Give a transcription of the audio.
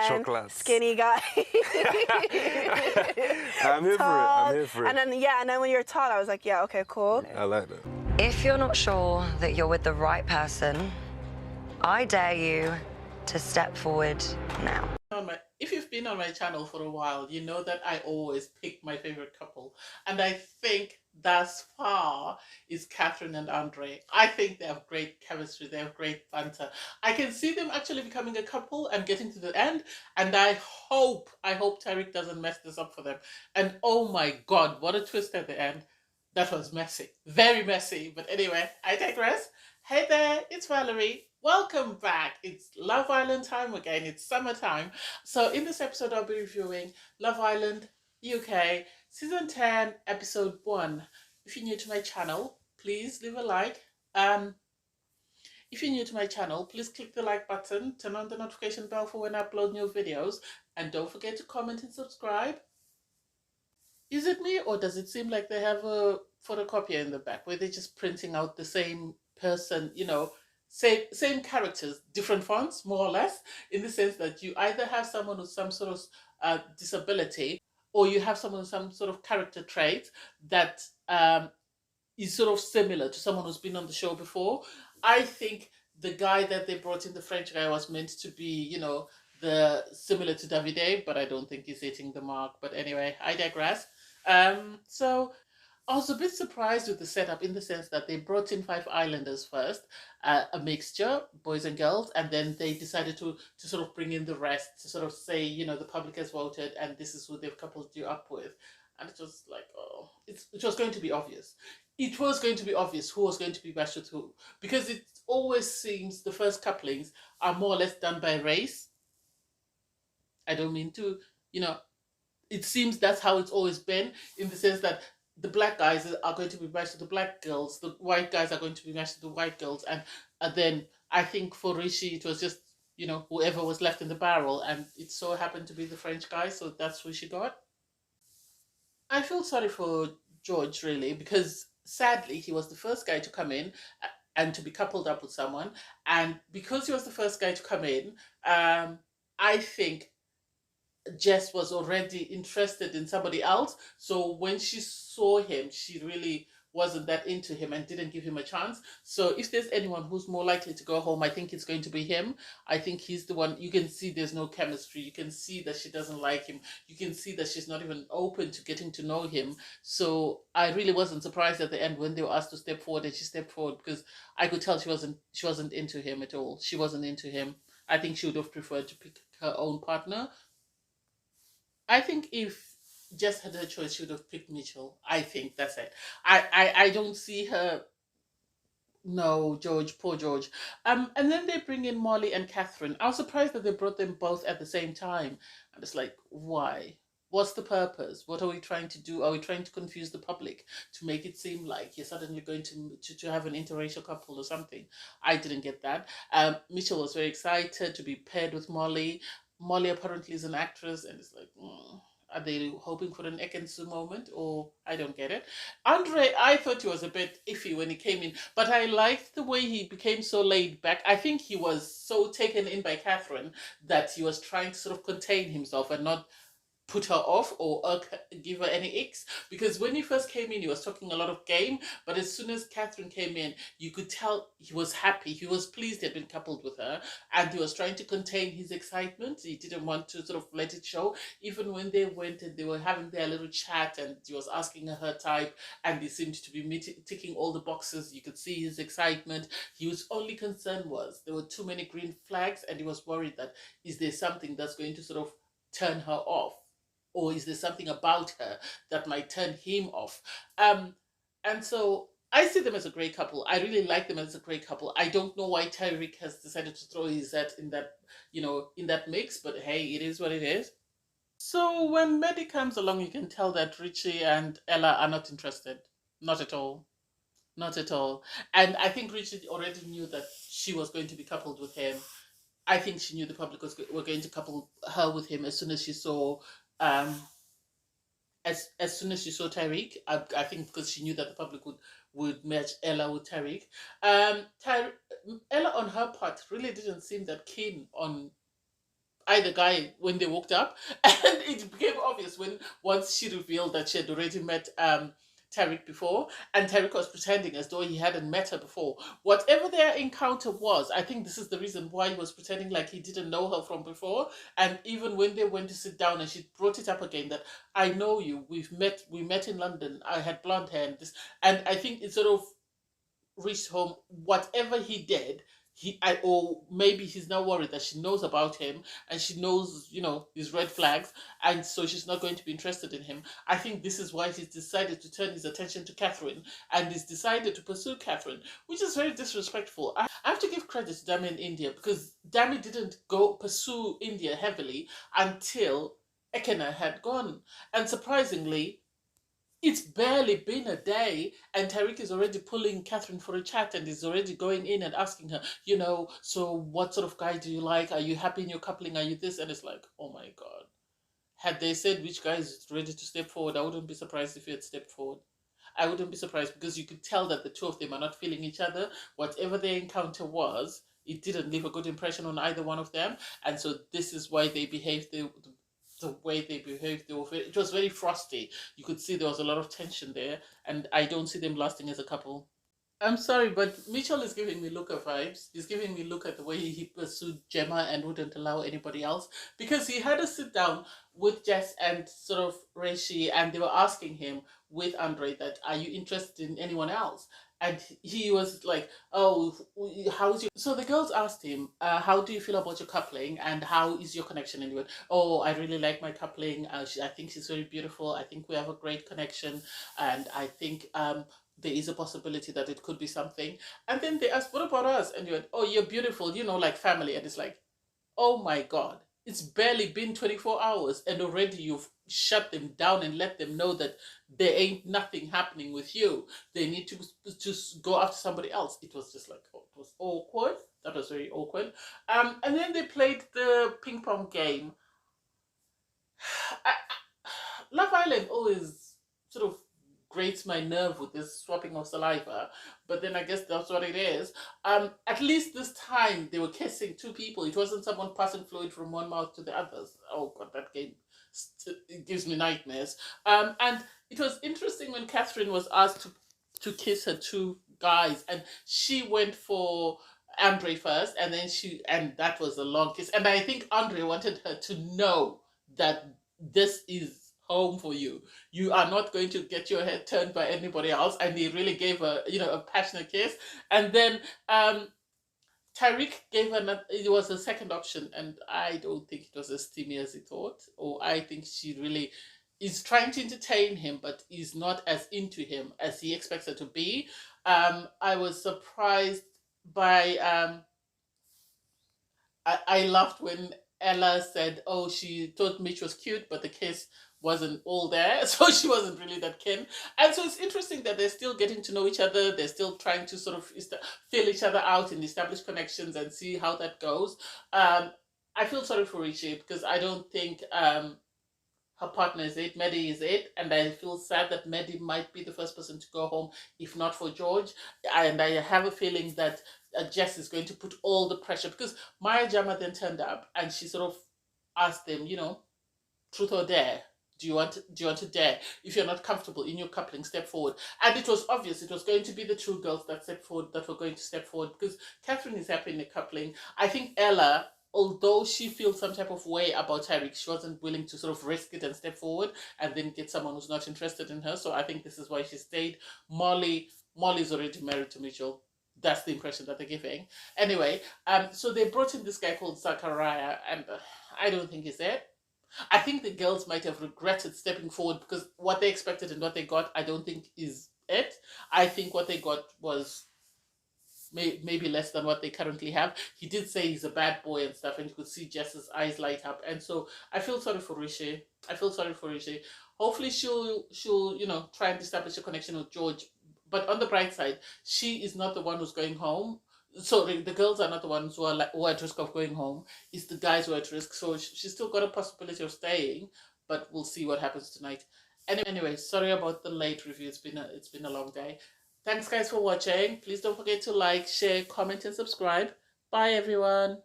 man, chocolates. skinny guy. I'm here for it. Tall. I'm here for it. And then when you're tall, I was like, yeah, okay, cool. I like that. If you're not sure that you're with the right person, I dare you to step forward now. If you've been on my channel for a while, you know that I always pick my favorite couple. And I think thus far is Catherine and Andre. I think they have great chemistry. They have great banter. I can see them actually becoming a couple and getting to the end. And I hope Tariq doesn't mess this up for them. And oh my God, what a twist at the end. That was messy. Very messy. But anyway, I digress. Hey there, it's Valerie. Welcome back. It's Love Island time again. It's summertime. So in this episode, I'll be reviewing Love Island UK Season 10, Episode 1. If you're new to my channel, please leave a like. If you're new to my channel, please click the like button, turn on the notification bell for when I upload new videos, and don't forget to comment and subscribe. Is it me, or does it seem like they have a photocopier in the back where they're just printing out the same person, you know, same characters, different fonts, more or less, in the sense that you either have someone with some sort of disability, or you have someone with some sort of character trait that is sort of similar to someone who's been on the show before. I think the guy that they brought in, the French guy, was meant to be, you know, the similar to Davide, but I don't think he's hitting the mark. But anyway, I digress. So I was a bit surprised with the setup in the sense that they brought in 5 islanders first, a mixture, boys and girls, and then they decided to sort of bring in the rest to sort of say, you know, the public has voted and this is who they've coupled you up with. And it was like, oh, it was going to be obvious. It was going to be obvious who was going to be matched with who, because it always seems the first couplings are more or less done by race. I don't mean to, you know, it seems that's how it's always been, in the sense that the black guys are going to be matched to the black girls, the white guys are going to be matched to the white girls, and then I think for Rishi it was just, you know, whoever was left in the barrel, and it so happened to be the French guy, so that's who she got. I feel sorry for George, really, because sadly he was the first guy to come in and to be coupled up with someone, and because he was the first guy to come in, I think Jess was already interested in somebody else. So when she saw him, she really wasn't that into him and didn't give him a chance. So if there's anyone who's more likely to go home, I think it's going to be him. I think he's the one. You can see there's no chemistry. You can see that she doesn't like him. You can see that she's not even open to getting to know him. So I really wasn't surprised at the end when they were asked to step forward, and she stepped forward, because I could tell she wasn't into him at all. She wasn't into him. I think she would have preferred to pick her own partner. I think if Jess had her choice, she would have picked Mitchell. I think that's it. I don't see her. No, George, poor George. And then they bring in Molly and Catherine. I was surprised that they brought them both at the same time. And it's like, why? What's the purpose? What are we trying to do? Are we trying to confuse the public to make it seem like you're suddenly going to have an interracial couple or something? I didn't get that. Mitchell was very excited to be paired with Molly. Molly apparently is an actress, and it's like, are they hoping for an Ekansu moment, or I don't get it. Andre, I thought he was a bit iffy when he came in, but I liked the way he became so laid back. I think he was so taken in by Catherine that he was trying to sort of contain himself and not put her off or give her any icks, because when he first came in he was talking a lot of game, but as soon as Catherine came in you could tell he was happy, he was pleased he had been coupled with her, and he was trying to contain his excitement. He didn't want to sort of let it show. Even when they went and they were having their little chat and he was asking her type and they seemed to be ticking all the boxes, you could see his excitement. His only concern was there were too many green flags, and he was worried that is there something that's going to sort of turn her off, or is there something about her that might turn him off? And so I see them as a great couple. I really like them as a great couple. I don't know why Tyreek has decided to throw his head in that, you know, in that mix, but hey, it is what it is. So when Maddie comes along, you can tell that Richie and Ella are not interested. Not at all. Not at all. And I think Richie already knew that she was going to be coupled with him. I think she knew the public were going to couple her with him as soon as she saw as soon as she saw Tyreek. I think because she knew that the public would match Ella with Tyreek. Ella on her part really didn't seem that keen on either guy when they walked up. And it became obvious when once she revealed that she had already met Tariq before, and Tariq was pretending as though he hadn't met her before. Whatever their encounter was, I think this is the reason why he was pretending like he didn't know her from before. And even when they went to sit down and she brought it up again that I know you, we met in London, I had blonde hair and this, and I think it sort of reached home. Whatever he did, or maybe he's now worried that she knows about him and she knows, his red flags, and so she's not going to be interested in him. I think this is why he's decided to turn his attention to Catherine, and he's decided to pursue Catherine, which is very disrespectful. I have to give credit to Dami in India, because Dami didn't go pursue India heavily until Ekena had gone. And surprisingly, it's barely been a day, and Tariq is already pulling Catherine for a chat, and is already going in and asking her, so what sort of guy do you like? Are you happy in your coupling? Are you this? And it's like, oh my God. Had they said which guy is ready to step forward, I wouldn't be surprised if he had stepped forward. I wouldn't be surprised, because you could tell that the two of them are not feeling each other. Whatever their encounter was, it didn't leave a good impression on either one of them. And so this is why they behaved the way they behaved. It was very frosty. You could see there was a lot of tension there, and I don't see them lasting as a couple. I'm sorry, but Mitchell is giving me Luca vibes. He's giving me look at the way he pursued Gemma and wouldn't allow anybody else, because he had a sit down with Jess and sort of Reishi, and they were asking him with Andre that, are you interested in anyone else? And he was like, oh, how's your... So the girls asked him, how do you feel about your coupling, and how is your connection? And he went, oh, I really like my coupling. I think she's very beautiful. I think we have a great connection. And I think there is a possibility that it could be something. And then they asked, what about us? And you went, oh, you're beautiful, like family. And it's like, oh my God, it's barely been 24 hours and already you've shut them down and let them know that there ain't nothing happening with you. They need to just go after somebody else. It was just like, oh, it was awkward. That was very awkward. And then they played the ping pong game. Love Island always sort of grates my nerve with this swapping of saliva, but then I guess that's what it is. At least this time they were kissing two people. It wasn't someone passing fluid from one mouth to the others. Oh God, that game, it gives me nightmares. And it was interesting when Catherine was asked to kiss her two guys, and she went for Andre first, and that was a long kiss. And I think Andre wanted her to know that this is home for you. You are not going to get your head turned by anybody else. And he really gave her, a passionate kiss. And then Tariq gave her, it was a second option, and I don't think it was as steamy as he thought. Or I think she really is trying to entertain him, but is not as into him as he expects her to be. I was surprised by, I laughed when Ella said, oh, she thought Mitch was cute, but the kiss wasn't all there. So she wasn't really that keen. And so it's interesting that they're still getting to know each other. They're still trying to sort of fill each other out and establish connections and see how that goes. I feel sorry for Richie, because I don't think her partner is it, Maddie is it, and I feel sad that Maddie might be the first person to go home if not for George. And I have a feeling that Jess is going to put all the pressure, because Maya Jama then turned up and she sort of asked them, truth or dare. Do you want to dare? If you're not comfortable in your coupling, step forward. And it was obvious it was going to be the two girls that stepped forward, that were going to step forward, because Catherine is happy in a coupling. I think Ella, although she feels some type of way about Tariq, she wasn't willing to sort of risk it and step forward and then get someone who's not interested in her. So I think this is why she stayed. Molly's already married to Mitchell. That's the impression that they're giving. Anyway, so they brought in this guy called Zachariah, and I don't think he's it. I think the girls might have regretted stepping forward, because what they expected and what they got, I don't think is it. I think what they got was maybe less than what they currently have. He did say he's a bad boy and stuff, and you could see Jess's eyes light up. And so I feel sorry for Rishi. Hopefully she'll try and establish a connection with George. But on the bright side, she is not the one who's going home. So the girls are not the ones who are at risk of going home. It's the guys who are at risk. So she's still got a possibility of staying, but we'll see what happens tonight. Anyway, sorry about the late review. It's been a long day. Thanks guys for watching. Please don't forget to like, share, comment, and subscribe. Bye everyone.